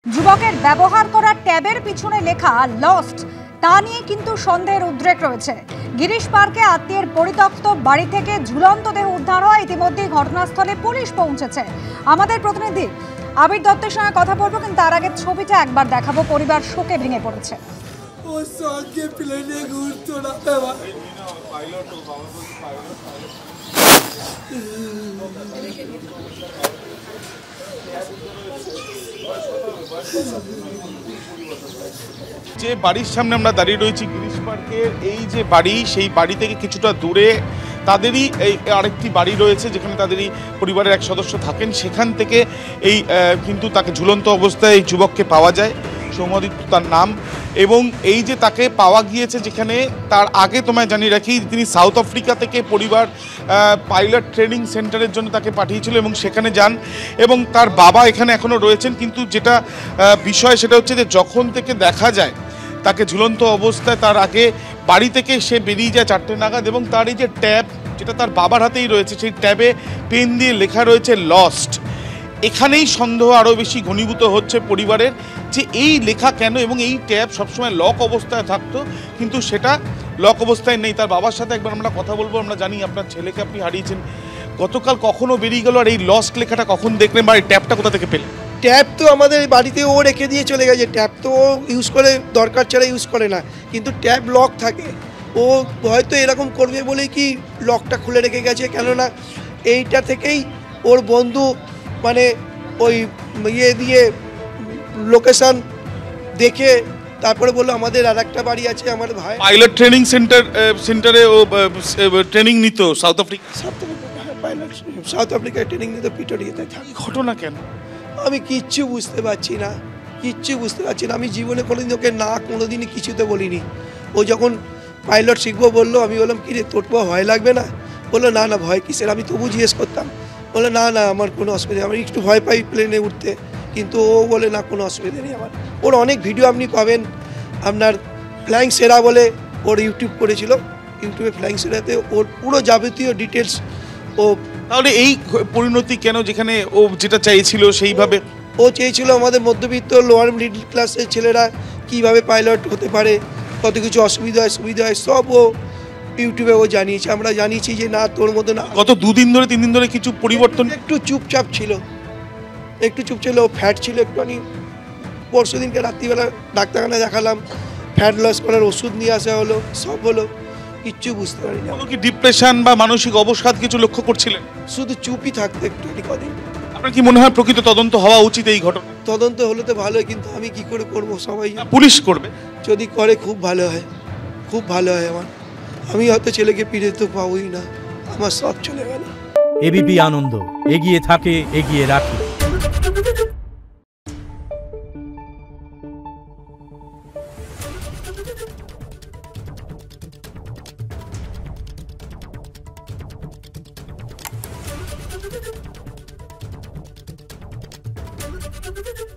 যুবকের ব্যবহার করা ট্যাবের পিছনে লেখা লস্ট তা নিয়ে কিন্তু সন্দেহের উদ্রেক রয়েছে। গিরিশ পার্কে আত্মীয়ের পরিত্যক্ত বাড়ি থেকে ঝুলন্ত দেহ উদ্ধার হয়। ইতিমধ্যেই ঘটনাস্থলে পুলিশ পৌঁছেছে। আমাদের প্রতিনিধি আবির দত্তের সঙ্গে কথা বলবো, কিন্তু তার আগে ছবিটা একবার দেখাবো। পরিবার শোকে ভেঙে পড়েছে। যে বাড়ির সামনে আমরা দাঁড়িয়ে রয়েছি গিরিশ পার্কের, এই যে বাড়ি, সেই বাড়ি থেকে কিছুটা দূরে তাদেরই এই আরেকটি বাড়ি রয়েছে যেখানে তাদেরই পরিবারের এক সদস্য থাকেন। সেখান থেকে এই কিন্তু তাকে ঝুলন্ত অবস্থায় এই যুবককে পাওয়া যায়। সৌম্যাদিত্য তার নাম, এবং এই যে তাকে পাওয়া গিয়েছে, যেখানে তার আগে তোমায় জানিয়ে রাখি তিনি সাউথ আফ্রিকা থেকে পরিবার পাইলট ট্রেনিং সেন্টারের জন্য তাকে পাঠিয়েছিল এবং সেখানে যান, এবং তার বাবা এখানে এখনও রয়েছেন। কিন্তু যেটা বিষয় সেটা হচ্ছে যে যখন থেকে দেখা যায় তাকে ঝুলন্ত অবস্থায়, তার আগে বাড়ি থেকে সে বেরিয়ে যায় 4টে নাগাদ, এবং তার এই যে ট্যাব যেটা তার বাবার হাতেই রয়েছে, সেই ট্যাবে পেন দিয়ে লেখা রয়েছে লস্ট। এখানেই সন্দেহ আরও বেশি ঘনীভূত হচ্ছে পরিবারের, যে এই লেখা কেন, এবং এই ট্যাব সবসময় লক অবস্থায় থাকতো কিন্তু সেটা লক অবস্থায় নেই। তার বাবার সাথে একবার আমরা কথা বলবো। আমরা জানি আপনার ছেলেকে আপনি হারিয়েছেন, গতকাল কখনো বেরিয়ে গেল, আর এই লস্ট লেখাটা কখন দেখলেন, বা এই ট্যাবটা কোথা থেকে পেলেন? ট্যাব তো আমাদের বাড়িতে ও রেখে দিয়ে চলে গেছে। ট্যাব তো ও ইউজ করে, দরকার ছাড়া ইউজ করে না, কিন্তু ট্যাব লক থাকে। ও হয়তো এরকম করবে বলেই কি লকটা খুলে রেখে গেছে। কেননা এইটা থেকেই ওর বন্ধু মানে ওই ইয়ে দিয়ে লোকেশান দেখে তারপরে বললো আমাদের আর একটা বাড়ি আছে আমার ভাই। পাইলট ট্রেনিং সেন্টারে ও ট্রেনিং নিত সাউথ আফ্রিকায় ট্রেনিং নিত, পিটোরিয়াতে থাকে। ঘটনা কেন আমি কিচ্ছু বুঝতে পারছি না। আমি জীবনে কোনোদিন ওকে না কোনোদিনই কিছুতে বলিনি। ও যখন পাইলট শিখবো বললো, আমি বললাম কি রে তোর ভয় লাগবে না? বললো না না ভয় কিসের। আমি তবু জিজ্ঞেস করতাম, বলে না না আমার কোনো অসুবিধা, আমি একটু ভয় পাই প্লেনে উঠতে, কিন্তু ও বলে না কোনো অসুবিধা নেই আমার। ওর অনেক ভিডিও আপনি পাবেন। আপনার ফ্লাইং সেরা বলে ওর ইউটিউব করেছিল, ইউটিউবে ফ্লাইং সেরাতে ওর পুরো যাবতীয় ডিটেলস ও। তাহলে এই পরিণতি কেন, যেখানে ও যেটা চাইছিল সেইভাবে? ও চেয়েছিল আমাদের মধ্যবিত্ত লোয়ার মিডল ক্লাসের ছেলেরা কিভাবে পাইলট হতে পারে, কত কিছু অসুবিধা হয় সুবিধা হয় সব ও ইউটিউবে ও জানিয়েছে। আমরা জানিয়েছি যে না তোর মতো না। গত 2 দিন ধরে 3 দিন ধরে কিছু পরিবর্তন, একটু চুপচাপ ছিল, ও ফ্যাট ছিল একটুখানি। পরশু দিনকে রাত্রিবেলা ডাক্তারখানা দেখালাম, ফ্যাট লস করার ওষুধ নিয়ে আসা হলো, সব হলো, কিচ্ছু বুঝতে পারি না। কি ডিপ্রেশন বা মানসিক অবসাদ কিছু লক্ষ্য করছিলেন? শুধু চুপই থাকতো একটুখানি কদিন। আপনার কি মনে হয় প্রকৃত তদন্ত হওয়া উচিত এই ঘটনা? তদন্ত হলে তো ভালোই, কিন্তু আমি কি করে করব? সবাই পুলিশ করবে, যদি করে খুব ভালো হয়, খুব ভালো হয়। আমি হয়তো ছেলেকে ফিরে তো পাবোই না, আমার সব চলে গেল। এবিপি আনন্দ এগিয়ে থাকে, এগিয়ে রাখে। Thank you.